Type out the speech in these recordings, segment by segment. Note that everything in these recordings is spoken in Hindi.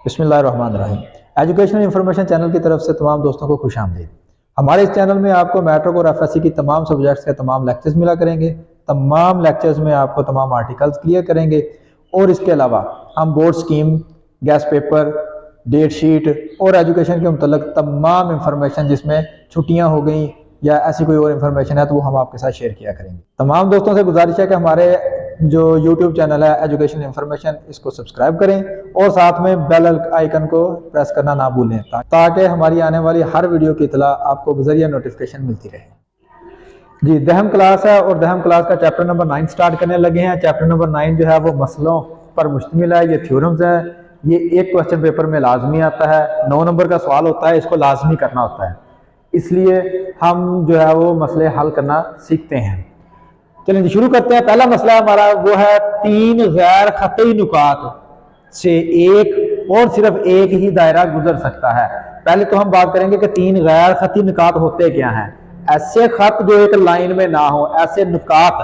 बिस्मिल्लाहिर्रहमानिर्रहीम। एजुकेशनल इंफॉर्मेशन चैनल की तरफ से तमाम दोस्तों को खुश आमदीद। हमारे इस चैनल में आपको मैट्रिक और एफएससी की तमाम सब्जेक्ट्स के तमाम लेक्चर्स मिला करेंगे। तमाम लेक्चर्स में आपको तमाम आर्टिकल्स क्लियर करेंगे और इसके अलावा हम board scheme, guess paper, date sheet और एजुकेशन के मुतल्लिक तमाम इंफॉर्मेशन जिसमें छुट्टियाँ हो गई या ऐसी कोई और इन्फॉर्मेशन है तो वो हम आपके साथ शेयर किया करेंगे। तमाम दोस्तों से गुजारिश है कि हमारे जो YouTube चैनल है एजुकेशन इंफॉर्मेशन, इसको सब्सक्राइब करें और साथ में बेल आइकन को प्रेस करना ना भूलें ताकि हमारी आने वाली हर वीडियो की इतला आपको बजरिया नोटिफिकेशन मिलती रहे। जी, दहम क्लास है और दहम क्लास का चैप्टर नंबर 9 स्टार्ट करने लगे हैं। चैप्टर नंबर 9 जो है वो मसलों पर मुश्तमिल है। ये थ्योरम्स है। ये एक क्वेश्चन पेपर में लाजमी आता है, 9 नंबर का सवाल होता है, इसको लाजमी करना होता है, इसलिए हम जो है वो मसले हल करना सीखते हैं। चलिए शुरू करते हैं। पहला मसला हमारा वो है 3 गैर खती नुकात से एक और सिर्फ एक ही दायरा गुजर सकता है। पहले तो हम बात करेंगे कि 3 गैर खती नुकात होते क्या हैं। ऐसे खत जो एक लाइन में ना हो, ऐसे नुकात,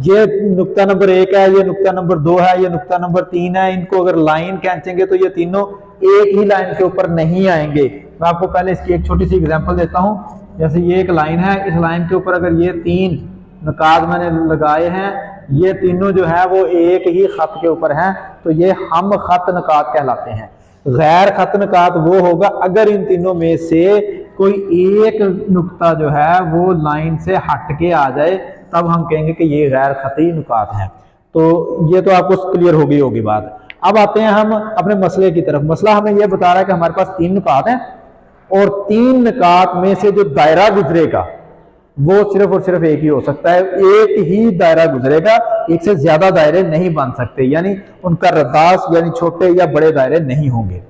ये नुक्ता नंबर 1 है, ये नुक्ता नंबर 2 है, ये नुक्ता नंबर 3 है, इनको अगर लाइन खींचेंगे तो ये तीनों एक ही लाइन के ऊपर नहीं आएंगे। मैं आपको पहले इसकी एक छोटी सी एग्जांपल देता हूं। जैसे ये एक लाइन है, इस लाइन के ऊपर अगर ये 3 नुकात मैंने लगाए हैं, ये तीनों जो है वो एक ही खत के ऊपर हैं, तो ये हम खत नुकात कहलाते हैं। गैर खत नुकात वो होगा अगर इन तीनों में से कोई एक नुक्ता जो है वो लाइन से हट के आ जाए, तब हम कहेंगे कि ये गैर खती नुकात हैं। तो ये तो आपको क्लियर होगी बात। अब आते हैं हम अपने मसले की तरफ। मसला हमें यह बता रहा है कि हमारे पास 3 नुकात हैं और 3 नुकात में से जो दायरा गुजरेगा वो सिर्फ और सिर्फ एक ही हो सकता है। एक ही दायरा गुजरेगा, एक से ज्यादा दायरे नहीं बन सकते, यानी उनका रद्दास यानी छोटे या बड़े दायरे नहीं होंगे।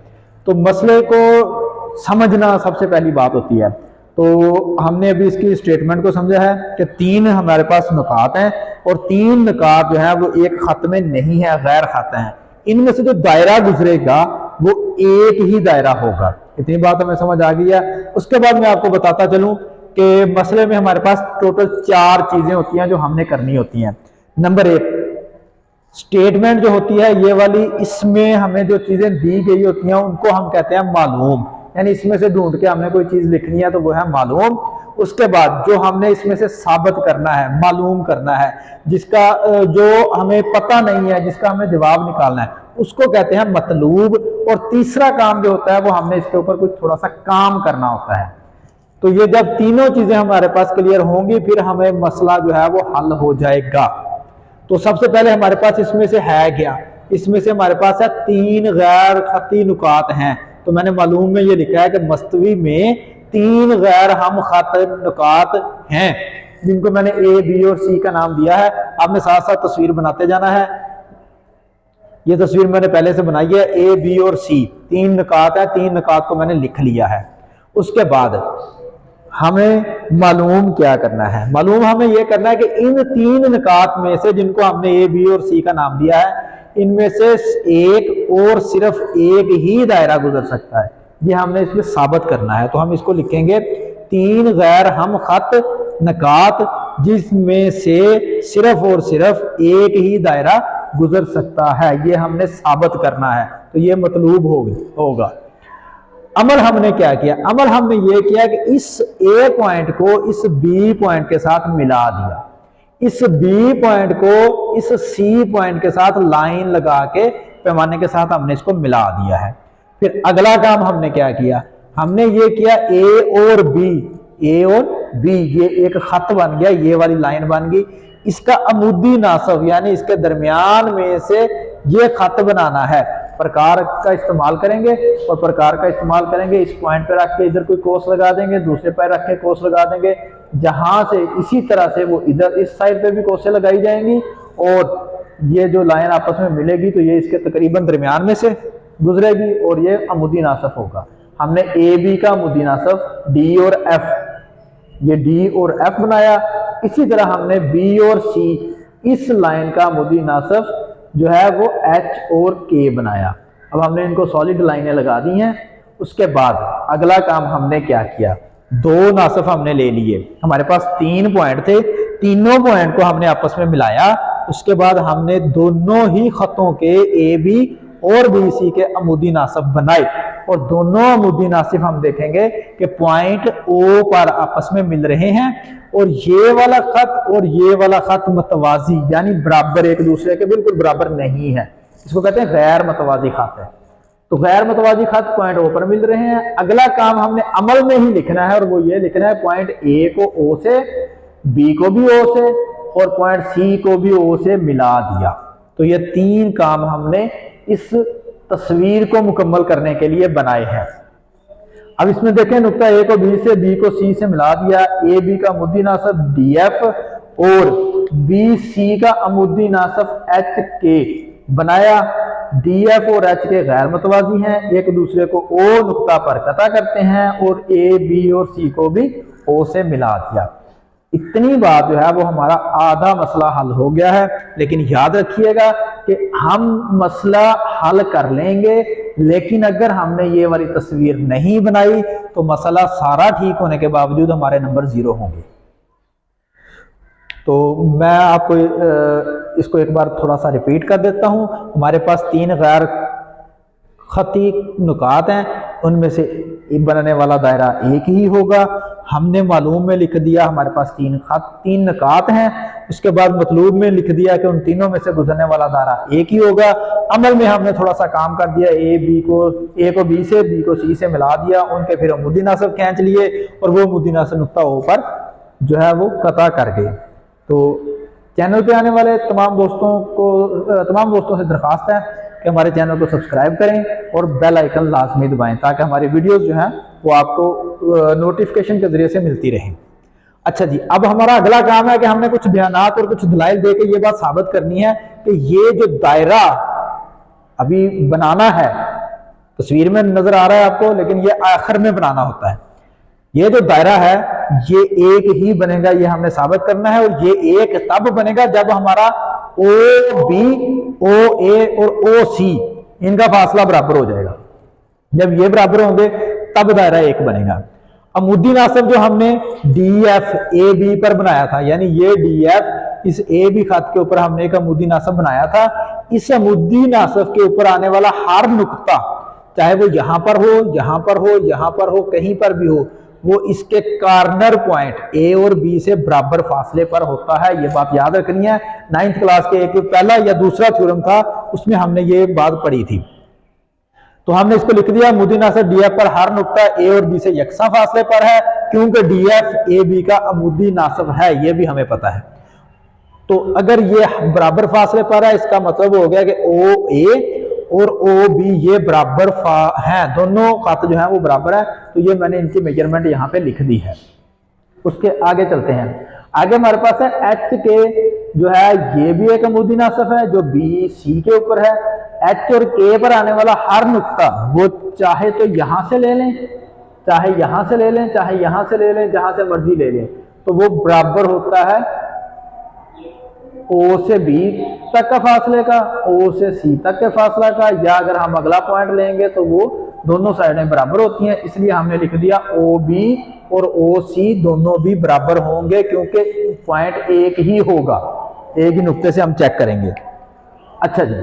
तो मसले को समझना सबसे पहली बात होती है। तो हमने अभी इसकी स्टेटमेंट को समझा है कि 3 हमारे पास नुकात हैं और 3 नुकात जो है वो एक खत में नहीं है, गैर खत हैं। इनमें से जो दायरा गुजरेगा वो एक ही दायरा होगा। इतनी बात हमें समझ आ गई है। उसके बाद मैं आपको बताता चलूं कि मसले में हमारे पास टोटल 4 चीजें होती हैं जो हमने करनी होती हैं। नंबर 1, स्टेटमेंट जो होती है ये वाली, इसमें हमें जो चीजें दी गई होती हैं उनको हम कहते हैं मालूम, यानी इसमें से ढूंढ के हमने कोई चीज लिखनी है तो वो है मालूम। उसके बाद जो हमने इसमें से साबित करना है, मालूम करना है, जिसका जो हमें पता नहीं है, जिसका हमें जवाब निकालना है, उसको कहते हैं मतलूब। और तीसरा काम जो होता है वो हमने इसके ऊपर कुछ थोड़ा सा काम करना होता है। तो ये जब तीनों चीजें हमारे पास क्लियर होंगी फिर हमें मसला जो है वो हल हो जाएगा। तो सबसे पहले हमारे पास इसमें से है क्या? इसमें से हमारे पास है 3 गैर खती नुकात हैं। तो मैंने मालूम में ये लिखा है कि मस्तवी में 3 गैर हम खत नुकात हैं, जिनको मैंने ए, बी और सी का नाम दिया है। आपने साथ साथ तस्वीर बनाते जाना है। ये तस्वीर मैंने पहले से बनाई है। ए, बी और सी 3 नुकात है, 3 नुकात को मैंने लिख लिया है। उसके बाद हमें मालूम क्या करना है? मालूम हमें यह करना है कि इन 3 नुकात में से, जिनको हमने ए, बी और सी का नाम दिया है, इनमें से एक और सिर्फ एक ही दायरा गुजर सकता है। ये हमने इसमें साबित करना है। तो हम इसको लिखेंगे 3 गैर हम खत नुकात जिसमें से सिर्फ और सिर्फ एक ही दायरा गुजर सकता है, ये हमने साबित करना है। तो ये मतलूब होगा। अमल हमने क्या किया? अमल हमने ये किया कि इस ए पॉइंट को इस बी पॉइंट के साथ मिला दिया, इस बी पॉइंट को इस सी पॉइंट के साथ लाइन लगा के पैमाने के साथ हमने इसको मिला दिया है। फिर अगला काम हमने क्या किया? हमने ये किया ए और बी, ए और बी, ये एक खत बन गया, ये वाली लाइन बन गई। इसका अमूदी नासब यानी इसके दरमियान में से ये खत बनाना है। प्रकार का इस्तेमाल करेंगे और प्रकार का इस्तेमाल करेंगे, इस पॉइंट पे रख के इधर कोई कोस लगा देंगे, दूसरे पे रख के कोस लगा देंगे, जहां से इसी तरह से वो इधर इस साइड पे भी कोसें लगाई जाएंगी और ये जो लाइन आपस में मिलेगी तो ये इसके तकरीबन दरमियान में से गुजरेगी और ये अमूदी नासब होगा। हमने ए बी का अमूदी नासब डी और एफ, ये डी और एफ बनाया। इसी तरह हमने बी और सी, इस लाइन का अमूदी नासब जो है वो एच और के बनाया। अब हमने इनको सॉलिड लाइनें लगा दी हैं। उसके बाद अगला काम हमने क्या किया? 2 नासब हमने ले लिए। हमारे पास 3 पॉइंट थे, तीनों पॉइंट को हमने आपस में मिलाया। उसके बाद हमने दोनों ही खतों के ए बी और बी सी के अमूदी नासिब बनाए और दोनों अमूदी नासिब हम देखेंगे कि पॉइंट ओ पर आपस में मिल रहे हैं और ये वाला खत और ये वाला खत मतवाजी यानी बराबर एक दूसरे के बिल्कुल बराबर नहीं है, इसको कहते हैं गैर मतवाजी खत है। तो गैर मतवाजी खत पॉइंट ओ पर मिल रहे हैं। अगला काम हमने अमल में ही लिखना है और वो ये लिखना है पॉइंट ए को ओ से, बी को भी ओ से और पॉइंट सी को भी ओ से मिला दिया। तो ये 3 काम हमने इस तस्वीर को मुकम्मल करने के लिए बनाए हैं। अब इसमें देखें नुक्ता ए को बी से, बी को सी से मिला दिया, ए बी का अमूदी नासिब डी एफ और बी सी का अमूदी नासिब एच के बनाया। डी एफ और एच के गैर मतवाजी हैं, एक दूसरे को ओ नुक्ता पर कता करते हैं और ए बी और सी को भी ओ से मिला दिया। इतनी बात जो है वो हमारा आधा मसला हल हो गया है। लेकिन याद रखिएगा कि हम मसला हल कर लेंगे, लेकिन अगर हमने ये वाली तस्वीर नहीं बनाई तो मसला सारा ठीक होने के बावजूद हमारे नंबर 0 होंगे। तो मैं आपको इसको एक बार थोड़ा सा रिपीट कर देता हूं। हमारे पास 3 गैर खती नुकात हैं, उनमें से बनने वाला दायरा एक ही होगा। हमने मालूम में लिख दिया हमारे पास 3 नुकात हैं, उसके बाद मतलूब में लिख दिया कि उन तीनों में से गुजरने वाला दायरा एक ही होगा। अमल में हमने थोड़ा सा काम कर दिया, ए को बी से, बी को सी से मिला दिया, उनके फिर अमूदी नासिब खींच लिए और वो अमूदी नासिब नुक्ता ओ पर जो है वो कता कर गए। तो चैनल पे आने वाले तमाम दोस्तों से दरख्वास्त है कि हमारे चैनल को सब्सक्राइब करें और बेल आइकन लाजमी दबाएं ताकि हमारी वीडियोस जो हैं वो आपको नोटिफिकेशन के जरिए से मिलती रहें। अच्छा जी, अब हमारा अगला काम है कि हमने कुछ बयानात और कुछ दलाइल देके ये बात साबित करनी है कि ये जो दायरा अभी बनाना है, तस्वीर में नजर आ रहा है आपको, लेकिन ये आखिर में बनाना होता है। ये जो दायरा है ये एक ही बनेगा, ये हमने साबित करना है और ये एक तब बनेगा जब हमारा ओ बी, ओ ए और ओ सी इनका फासला बराबर हो जाएगा। जब ये बराबर होंगे तब दायरा एक बनेगा। अमूदी नासिब जो हमने डी एफ ए बी पर बनाया था, यानी ये डी एफ इस ए बी खत के ऊपर हमने एक अमूदी नासिब बनाया था। इस अमूदी नासिब के ऊपर आने वाला हर नुक्ता, चाहे वो यहां पर हो, यहां पर हो, यहां पर हो, कहीं पर भी हो, वो इसके कॉर्नर पॉइंट ए और बी से बराबर फासले पर होता है। ये बात याद रखनी है। 9th क्लास के एक पहला या दूसरा थ्योरम था, उसमें हमने ये बात पढ़ी थी। तो हमने इसको लिख दिया अमूदी नासिब डी एफ पर हर नुक्ता ए और बी से यकसा फासले पर है, क्योंकि डी एफ ए बी का अमूदी नासिब है, ये भी हमें पता है। तो अगर ये बराबर फासले पर है, इसका मतलब हो गया कि ओ ए और ओ बी ये बराबर हैं, दोनों खत जो है वो बराबर है। तो ये मैंने इनकी मेजरमेंट यहाँ पे लिख दी है। उसके आगे चलते हैं। आगे हमारे पास है एच के जो है, ये भी एक अमूदी नासिब है जो बी सी के ऊपर है। एच और के पर आने वाला हर नुक्ता वो चाहे तो यहां से ले लें, चाहे यहां से ले लें, चाहे यहां से ले लें, जहां से मर्जी ले लें, तो वो बराबर होता है ओ से बी तक का फासले का, ओ से सी तक के फासला का। या अगर हम अगला पॉइंट लेंगे तो वो दोनों साइडें बराबर होती हैं, इसलिए हमने लिख दिया ओ बी और ओ सी दोनों भी बराबर होंगे, क्योंकि पॉइंट एक ही होगा। एक ही नुक्ते से हम चेक करेंगे। अच्छा जी,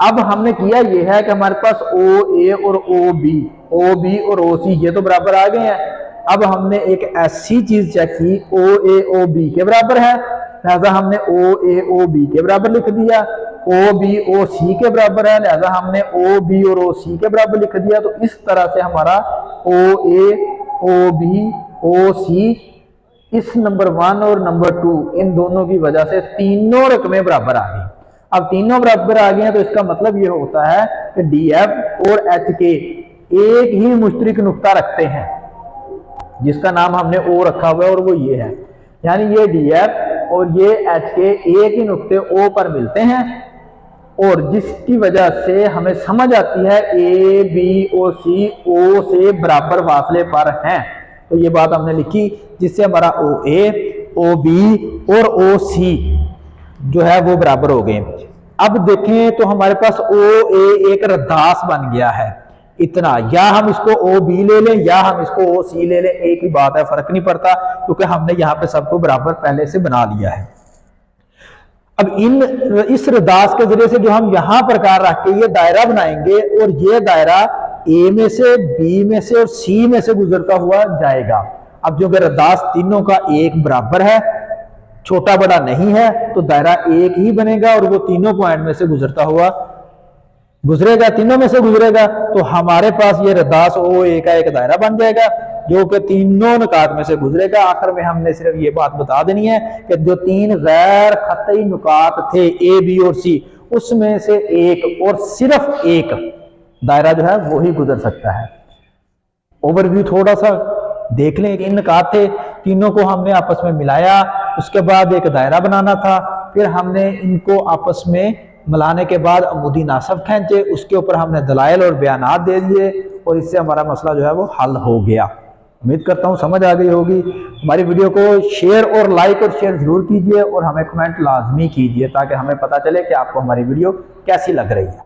अब हमने किया ये है कि हमारे पास ओ ए और ओ बी और ओ सी ये तो बराबर आ गए हैं। अब हमने एक ऐसी चीज चेक की, ओ ए ओ बी के बराबर है, लिहाजा हमने ओ ए ओ बी के बराबर लिख दिया। ओ बी ओ सी के बराबर है, लिहाजा हमने ओ बी और ओ सी के बराबर लिख दिया। तो इस तरह से हमारा ओ ए ओ बी ओ सी इस नंबर 1 और नंबर 2 इन दोनों की वजह से तीनों रकमें बराबर आ गई। अब तीनों बराबर आ गए हैं तो इसका मतलब ये होता है कि डी एफ और एच के एक ही मुश्तरक नुक्ता रखते हैं, जिसका नाम हमने ओ रखा हुआ है और वो ये है। यानी ये डी एफ और ये एच के एक ही नुक्ते ओ पर मिलते हैं, और जिसकी वजह से हमें समझ आती है ए बी ओ सी ओ से बराबर फासले पर हैं। तो ये बात हमने लिखी, जिससे हमारा ओ ए ओ बी और ओ सी जो है वो बराबर हो गए। अब देखें तो हमारे पास ओ ए एक रद्दास बन गया है इतना, या हम इसको ओ बी ले लें या हम इसको ओ सी ले लें, एक ही बात है, फर्क नहीं पड़ता, क्योंकि हमने यहाँ पे सबको बराबर पहले से बना लिया है। अब इस रदास के जरिए से जो हम यहां प्रकार रख के ये दायरा बनाएंगे और ये दायरा ए में से, बी में से और सी में से गुजरता हुआ जाएगा। अब जो रदास तीनों का एक बराबर है, छोटा बड़ा नहीं है, तो दायरा एक ही बनेगा और वो तीनों पॉइंट में से गुजरता हुआ गुजरेगा, तीनों में से गुजरेगा। तो हमारे पास ये रदास ओ ए का एक दायरा बन जाएगा जो कि तीनों नुकात में से गुजरेगा। आखिर में हमने सिर्फ ये बात बता देनी है कि जो तीन गैर खतई नुकात थे ए, बी और सी, उसमें से एक और सिर्फ एक दायरा जो है वो ही गुजर सकता है। ओवरव्यू थोड़ा सा देख लें। इन नुकात थे, तीनों को हमने आपस में मिलाया, उसके बाद एक दायरा बनाना था, फिर हमने इनको आपस में मिलाने के बाद अमूदी नासब खींचे, उसके ऊपर हमने दलाइल और बयानात दे दिए और इससे हमारा मसला जो है वो हल हो गया। उम्मीद करता हूँ समझ आ गई होगी। हमारी वीडियो को शेयर और लाइक और शेयर जरूर कीजिए और हमें कमेंट लाजमी कीजिए ताकि हमें पता चले कि आपको हमारी वीडियो कैसी लग रही है।